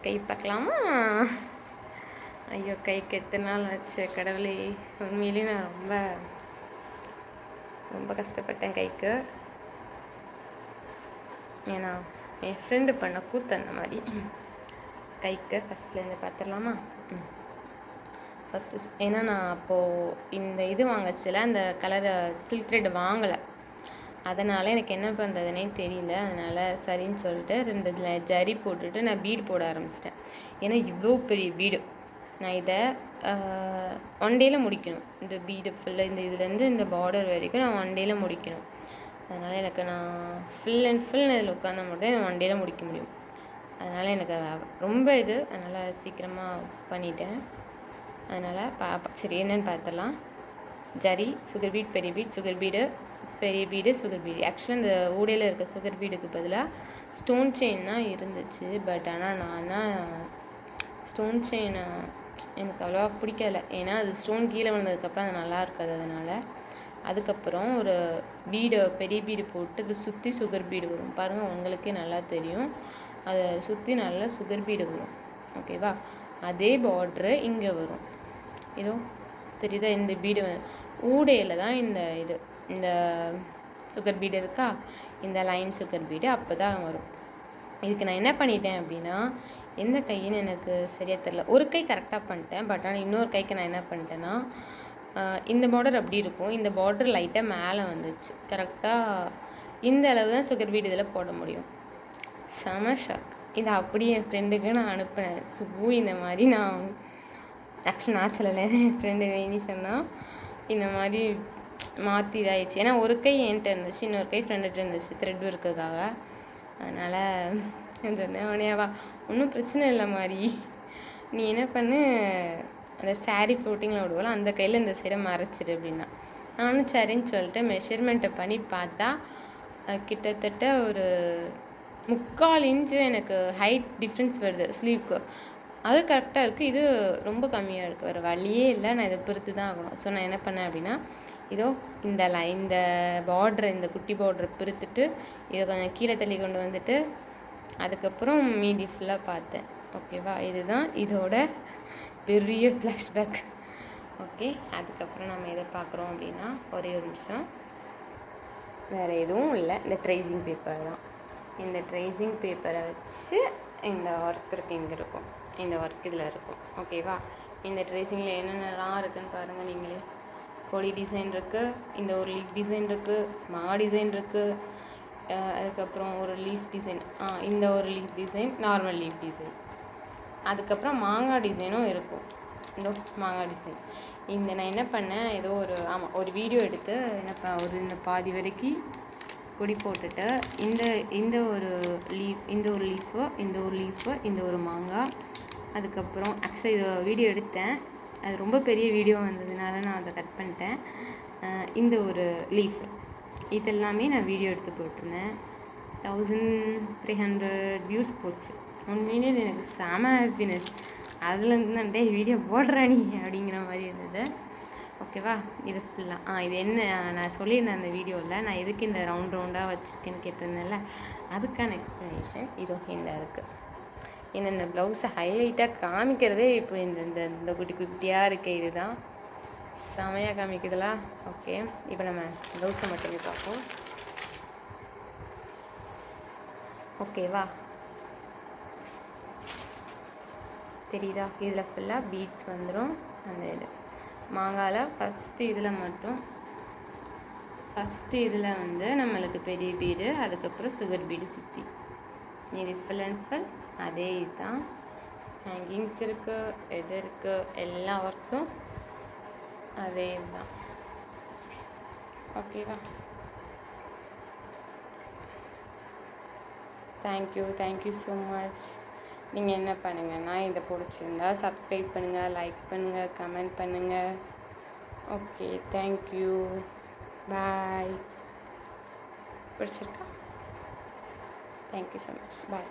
கை பார்க்கலாமா? ஐயோ, கைக்கு எத்தனை நாள் ஆச்சு கடவுளே. உண்மையிலேயே நான் ரொம்ப ரொம்ப கஷ்டப்பட்டேன் கைக்கு. ஏன்னா என் ஃப்ரெண்டு பண்ண கூத்து அந்த மாதிரி. கைக்கு ஃபஸ்ட்லேருந்து பார்த்துடலாமா? ஃபஸ்ட்டு ஏன்னா நான் அப்போது இந்த இது வாங்கச்சில அந்த கலரை சில்க் த்ரெட் வாங்கலை, அதனால் எனக்கு என்ன பண்ணுறதுனே தெரியல. அதனால் சரின்னு சொல்லிட்டு 2 ஜரி போட்டுட்டு நான் பீடு போட ஆரம்பிச்சிட்டேன். ஏன்னா இவ்வளோ பெரிய பீடு, நான் இதை 1 டேயில் முடிக்கணும். இந்த பீடு ஃபுல்லாக இந்த இதுலேருந்து இந்த பார்டர் வரைக்கும் நான் 1 டேயில் முடிக்கணும். அதனால் எனக்கு நான் ஃபுல் அண்ட் ஃபுல் இதில் உட்காந்தா மட்டும் 1 டேயில் முடிக்க முடியும். அதனால் எனக்கு ரொம்ப இது, அதனால் சீக்கிரமாக பண்ணிட்டேன். அதனால் சரி என்னென்னு பார்த்துடலாம். ஜரி, சுகர் பீட், பெரிய பீட், சுகர் பீடு, பெரிய பீடு, சுகர் பீடு. ஆக்சுவலாக இந்த ஊடையில் இருக்க சுகர் பீடுக்கு பதிலாக ஸ்டோன் செயின் தான் இருந்துச்சு. பட் ஆனால் நான் தான் ஸ்டோன் செயின் எனக்கு அவ்வளோவா பிடிக்கல. ஏன்னா அது ஸ்டோன் கீழே விழுந்ததுக்கப்புறம் அது நல்லா இருக்காது. அதனால் அதுக்கப்புறம் ஒரு பீடு, பெரிய பீடு போட்டு அது சுற்றி சுகர் பீடு வரும் பாருங்கள், உங்களுக்கே நல்லா தெரியும். அதை சுற்றி நல்லா சுகர் பீடு வரும். ஓகேவா? அதே பார்ட்ரு இங்கே வரும். இதோ தெரியுதா? இந்த பீடு ஊடையில் தான் இந்த சுகர் பீடு இருக்கா, இந்த லைன் சுகர் பீடு அப்போ தான் வரும். இதுக்கு நான் என்ன பண்ணிட்டேன் அப்படின்னா, எந்த கையின்னு எனக்கு சரியாக தெரில. ஒரு கை கரெக்டாக பண்ணிட்டேன். பட் ஆனால் இன்னொரு கைக்கு நான் என்ன பண்ணிட்டேன்னா, இந்த பார்டர் அப்படி இருக்கும், இந்த பார்டர் லைட்டாக மேலே வந்துச்சு. கரெக்டாக இந்த அளவு தான் சுகர் பீடு இதில் போட முடியும். செம ஷாக். இதை அப்படியே என் ஃப்ரெண்டுக்கு நான் அனுப்பினேன். சுபு இந்த மாதிரி நான் ஆக்சுவலி நான் சொல்லலை, என் ஃப்ரெண்டு வேணி சொன்னால் இந்த மாதிரி மாற்றி இதாகிடுச்சு. ஏன்னா ஒரு கை என்கிட்ட இருந்துச்சு, இன்னொரு கை ஃப்ரெண்டுகிட்ட இருந்துச்சு த்ரெட் இருக்கிறதுக்காக. அதனால் சொன்னேன், உனையாவா ஒன்றும் பிரச்சனை இல்லை மாதிரி, நீ என்ன பண்ணு, அந்த சாரீ ஃப்ளோட்டிங்கில் விடுவோம் அந்த கையில் இந்த சைடை மறைச்சிடு அப்படின்னா. நானும் சரின்னு சொல்லிட்டு மெஷர்மெண்ட்டை பண்ணி பார்த்தா கிட்டத்தட்ட ஒரு 3/4 இன்ச்சு எனக்கு ஹைட் டிஃப்ரென்ஸ் வருது ஸ்லீவ்க்கு. அது கரெக்டாக இருக்குது, இது ரொம்ப கம்மியாக இருக்குது. வேறு வழியே இல்லை, நான் இதை பொறுத்து தான் ஆகணும். ஸோ நான் என்ன பண்ணேன் அப்படின்னா, இதோ இந்த பார்ட்ரு, இந்த குட்டி பார்ட்ரை பிரித்துட்டு இதை கொஞ்சம் கீழே தள்ளி கொண்டு வந்துட்டு அதுக்கப்புறம் மீதி ஃபுல்லாக பார்த்தேன். ஓகேவா? இதுதான் இதோட பெரிய ஃப்ளாஷ்பேக். ஓகே, அதுக்கப்புறம் நம்ம எதை பார்க்குறோம் அப்படின்னா, ஒரே ஒரு நிமிஷம், வேறு எதுவும் இல்லை, இந்த ட்ரேசிங் பேப்பர் தான். இந்த ட்ரேசிங் பேப்பரை வச்சு இந்த ஒர்க் இருக்குது, இங்கே இருக்கும், இந்த ஒர்க் இதில் இருக்கும். ஓகேவா? இந்த ட்ரேசிங்கில் என்னென்னலாம் இருக்குதுன்னு பாருங்கள் நீங்களே. கொடி டிசைன் இருக்குது, இந்த ஒரு லீஃப் டிசைன் இருக்குது, டிசைன் இருக்குது, அதுக்கப்புறம் ஒரு லீஃப் டிசைன், இந்த ஒரு leaf design, normal leaf design, அதுக்கப்புறம் மாங்காய் டிசைனும் இருக்கும். இந்த மாங்காய் டிசைன் நான் என்ன பண்ணேன், ஏதோ ஒரு வீடியோ எடுத்து இந்த பாதி வரைக்கும் கொடி போட்டுட்டு இந்த ஒரு லீஃபு, இந்த ஒரு லீஃபு, இந்த ஒரு மாங்காய், அதுக்கப்புறம் ஆக்சுவலாக இது வீடியோ எடுத்தேன், அது ரொம்ப பெரிய வீடியோ வந்ததுனால நான் அதை கட் பண்ணிட்டேன். இந்த ஒரு லீஃபு இதெல்லாமே நான் வீடியோ எடுத்து போட்டிருந்தேன். 1300 வியூஸ் போச்சு. உண்மையிலே இது எனக்கு செம ஹாப்பினஸ். அதுலேருந்து நான் வீடியோ போடுறா நீ அப்படிங்கிற மாதிரி இருந்தது. ஓகேவா? இது ஃபுல்லாக இது என்ன நான் சொல்லியிருந்தேன் அந்த வீடியோவில், நான் எதுக்கு இந்த ரவுண்டாக வச்சுருக்கேன்னு கேட்டிருந்தேன்ல, அதுக்கான எக்ஸ்ப்ளனேஷன் இதோ இந்த இருக்குது. ஏன்னா இந்த ப்ளவுஸை ஹைலைட்டாக காமிக்கிறதே இப்போ இந்த குட்டி குட்டியாக இருக்க இதுதான் செமையாக காமிக்குதுலா. ஓகே, இப்போ நம்ம ப்ளவுஸை மட்டுமே பார்ப்போம். ஓகேவா? தெரியுதா? இதில் ஃபுல்லாக பீட்ஸ் வந்துடும். அந்த இது மாங்காயில் ஃபஸ்ட்டு இதில் வந்து நம்மளுக்கு பெரிய பீடு, அதுக்கப்புறம் சுகர் பீடு சுற்றி, இது ஃபுல் அண்ட் ஃபுல் அதே இதுதான். ஹேங்கிங்ஸ் இருக்குது, இது இருக்குது, எல்லா ஒர்க்ஸும் அதே இதுதான். ஓகேவா? Thank you so much. நீங்கள் என்ன பண்ணுங்கன்னா, இதை பிடிச்சிருந்தா சப்ஸ்கிரைப் பண்ணுங்கள், லைக் பண்ணுங்கள், கமெண்ட் பண்ணுங்கள். ஓகே, தேங்க்யூ, பாய். பிடிச்சிருக்கா? தேங்க்யூ ஸோ மச், பாய்.